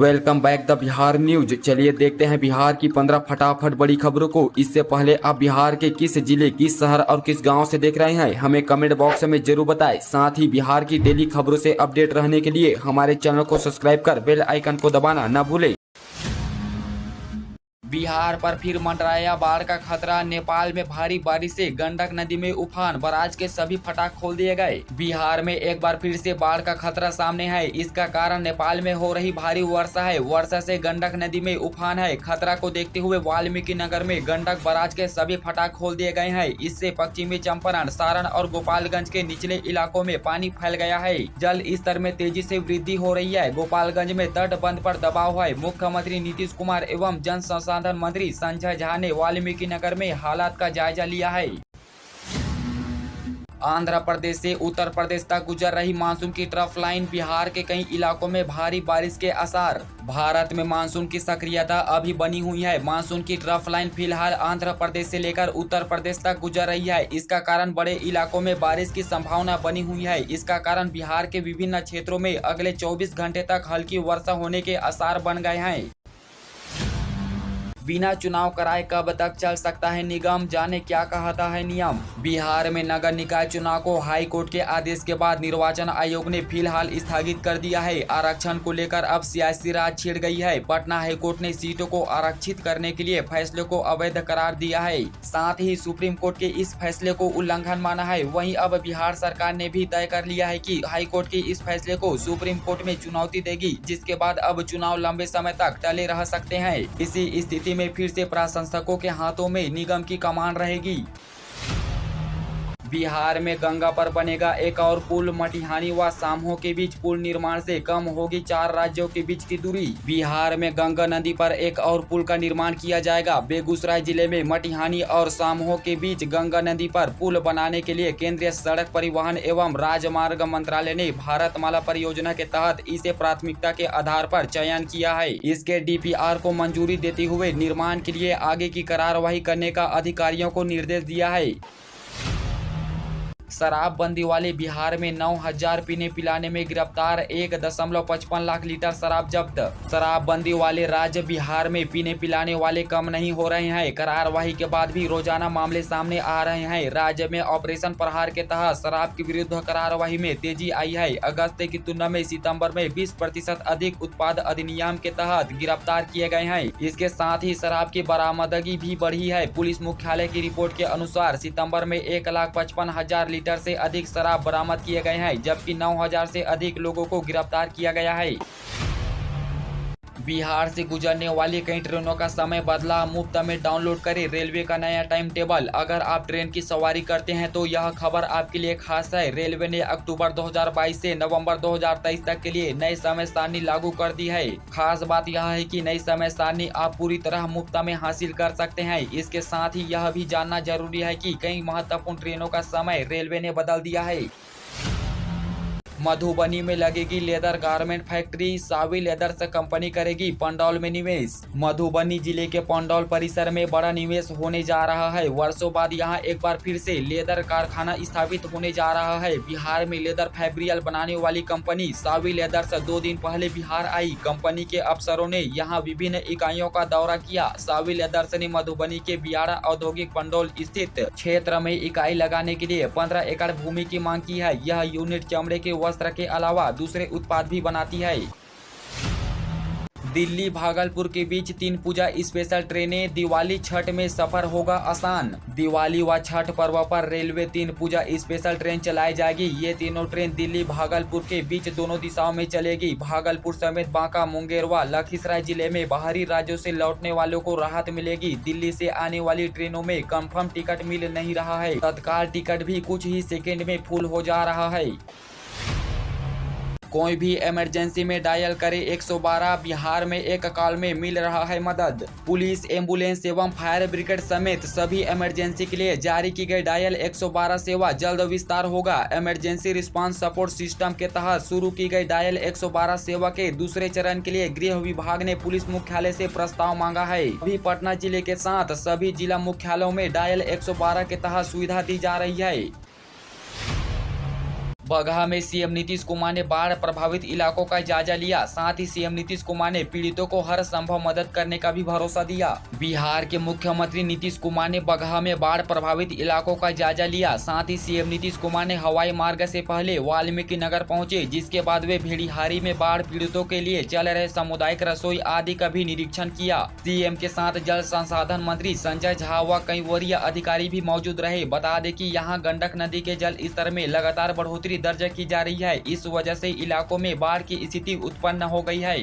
Welcome back the Bihar news. चलिए देखते हैं बिहार की 15 फटाफट बड़ी खबरों को। इससे पहले आप बिहार के किस जिले, किस शहर और किस गांव से देख रहे हैं हमें कमेंट बॉक्स में जरूर बताएं। साथ ही बिहार की डेली खबरों से अपडेट रहने के लिए हमारे चैनल को सब्सक्राइब कर बेल आइकन को दबाना न भूलें। बिहार पर फिर मंडराया बाढ़ का खतरा। नेपाल में भारी बारिश से गंडक नदी में उफान, बराज के सभी फटाक खोल दिए गए। बिहार में एक बार फिर से बाढ़ का खतरा सामने है। इसका कारण नेपाल में हो रही भारी वर्षा है। वर्षा से गंडक नदी में उफान है। खतरा को देखते हुए वाल्मीकि नगर में गंडक बराज के सभी फटाक खोल दिए गए हैं। इससे पश्चिमी चंपारण, सारण और गोपालगंज के निचले इलाकों में पानी फैल गया है। जल स्तर में तेजी से वृद्धि हो रही है। गोपालगंज में तटबंध पर दबाव है। मुख्यमंत्री नीतीश कुमार एवं जन संसाधन मंत्री संजय झा ने वाल्मीकि नगर में हालात का जायजा लिया है। आंध्र प्रदेश से उत्तर प्रदेश तक गुजर रही मानसून की ट्रफ लाइन। बिहार के कई इलाकों में भारी बारिश के आसार। भारत में मानसून की सक्रियता अभी बनी हुई है। मानसून की ट्रफ लाइन फिलहाल आंध्र प्रदेश से लेकर उत्तर प्रदेश तक गुजर रही है। इसका कारण बड़े इलाकों में बारिश की संभावना बनी हुई है। इसका कारण बिहार के विभिन्न क्षेत्रों में अगले 24 घंटे तक हल्की वर्षा होने के आसार बन गए हैं। बिना चुनाव कराए कब तक चल सकता है निगम, जाने क्या कहता है नियम। बिहार में नगर निकाय चुनाव को हाई कोर्ट के आदेश के बाद निर्वाचन आयोग ने फिलहाल स्थगित कर दिया है। आरक्षण को लेकर अब सियासी राज छिड़ गई है। पटना हाई कोर्ट ने सीटों को आरक्षित करने के लिए फैसले को अवैध करार दिया है। साथ ही सुप्रीम कोर्ट के इस फैसले को उल्लंघन माना है। वहीं अब बिहार सरकार ने भी तय कर लिया है कि हाई कोर्ट के इस फैसले को सुप्रीम कोर्ट में चुनौती देगी, जिसके बाद अब चुनाव लंबे समय तक टले रह सकते हैं। इसी स्थिति में फिर से प्रशासकों के हाथों में निगम की कमान रहेगी। बिहार में गंगा पर बनेगा एक और पुल। मटिहानी व सामहो के बीच पुल निर्माण से कम होगी 4 राज्यों के बीच की दूरी। बिहार में गंगा नदी पर एक और पुल का निर्माण किया जाएगा। बेगूसराय जिले में मटिहानी और सामहो के बीच गंगा नदी पर पुल बनाने के लिए केंद्रीय सड़क परिवहन एवं राजमार्ग मंत्रालय ने भारतमाला परियोजना के तहत इसे प्राथमिकता के आधार पर चयन किया है। इसके DPR को मंजूरी देते हुए निर्माण के लिए आगे की कार्यवाही करने का अधिकारियों को निर्देश दिया है। शराबबंदी वाले बिहार में 9,000 पीने पिलाने में गिरफ्तार। 1.55 लाख लीटर शराब जब्त। शराबबंदी वाले राज्य बिहार में पीने पिलाने वाले कम नहीं हो रहे हैं। कार्यवाही के बाद भी रोजाना मामले सामने आ रहे हैं। राज्य में ऑपरेशन प्रहार के तहत शराब के विरुद्ध कार्यवाही में तेजी आई है। अगस्त की तुलना में सितंबर में 20% अधिक उत्पाद अधिनियम के तहत गिरफ्तार किए गए हैं। इसके साथ ही शराब की बरामदगी भी बढ़ी है। पुलिस मुख्यालय की रिपोर्ट के अनुसार सितंबर में 1,55,000 लीटर से अधिक शराब बरामद किए गए हैं, जबकि 9,000 से अधिक लोगों को गिरफ्तार किया गया है। बिहार से गुजरने वाली कई ट्रेनों का समय बदला। मुफ्त में डाउनलोड करें रेलवे का नया टाइम टेबल। अगर आप ट्रेन की सवारी करते हैं तो यह खबर आपके लिए खास है। रेलवे ने अक्टूबर 2022 से नवंबर 2023 तक के लिए नई समय सारणी लागू कर दी है। खास बात यह है कि नई समय सारणी आप पूरी तरह मुफ्त में हासिल कर सकते हैं। इसके साथ ही यह भी जानना जरूरी है कि कई महत्वपूर्ण ट्रेनों का समय रेलवे ने बदल दिया है। मधुबनी में लगेगी लेदर गारमेंट फैक्ट्री। सावी लेदर्स कंपनी करेगी पंडौल में निवेश। मधुबनी जिले के पंडौल परिसर में बड़ा निवेश होने जा रहा है। वर्षों बाद यहां एक बार फिर से लेदर कारखाना स्थापित होने जा रहा है। बिहार में लेदर फैब्रियल बनाने वाली कंपनी सावी लेदर्स 2 दिन पहले बिहार आई। कंपनी के अफसरों ने यहां विभिन्न इकाइयों का दौरा किया। सावी लेदर्स ने मधुबनी के बियाड़ा औद्योगिक पंडौल स्थित क्षेत्र में इकाई लगाने के लिए 15 एकड़ भूमि की मांग की है। यह यूनिट चमड़े के वस्त्र के अलावा दूसरे उत्पाद भी बनाती है। दिल्ली भागलपुर के बीच 3 पूजा स्पेशल ट्रेनें। दिवाली छठ में सफर होगा आसान। दिवाली व छठ पर्व पर रेलवे 3 पूजा स्पेशल ट्रेन चलाई जाएगी। ये तीनों ट्रेन दिल्ली भागलपुर के बीच दोनों दिशाओं में चलेगी। भागलपुर समेत बांका, मुंगेर व लखीसराय जिले में बाहरी राज्यों से लौटने वालों को राहत मिलेगी। दिल्ली से आने वाली ट्रेनों में कंफर्म टिकट मिल नहीं रहा है। तत्काल टिकट भी कुछ ही सेकेंड में फुल हो जा रहा है। कोई भी इमरजेंसी में डायल करे 112। बिहार में एक कॉल में मिल रहा है मदद। पुलिस, एम्बुलेंस एवं फायर ब्रिगेड समेत सभी इमरजेंसी के लिए जारी की गई डायल 112 सेवा जल्द विस्तार होगा। इमरजेंसी रिस्पांस सपोर्ट सिस्टम के तहत शुरू की गई डायल 112 सेवा के दूसरे चरण के लिए गृह विभाग ने पुलिस मुख्यालय से प्रस्ताव मांगा है। अभी पटना जिले के साथ सभी जिला मुख्यालयों में डायल 112 के तहत सुविधा दी जा रही है। बगहा में सीएम नीतीश कुमार ने बाढ़ प्रभावित इलाकों का जायजा लिया। साथ ही सीएम नीतीश कुमार ने पीड़ितों को हर संभव मदद करने का भी भरोसा दिया। बिहार के मुख्यमंत्री नीतीश कुमार ने बगहा में बाढ़ प्रभावित इलाकों का जायजा लिया। साथ ही सीएम नीतीश कुमार ने हवाई मार्ग से पहले वाल्मीकि नगर पहुंचे, जिसके बाद वे भेड़िहारी में बाढ़ पीड़ितों के लिए चल रहे सामुदायिक रसोई आदि का भी निरीक्षण किया। सीएम के साथ जल संसाधन मंत्री संजय झा व कई वरीय अधिकारी भी मौजूद रहे। बता दें कि यहां गंडक नदी के जल स्तर में लगातार बढ़ोतरी दर्ज की जा रही है। इस वजह से इलाकों में बाढ़ की स्थिति उत्पन्न हो गई है।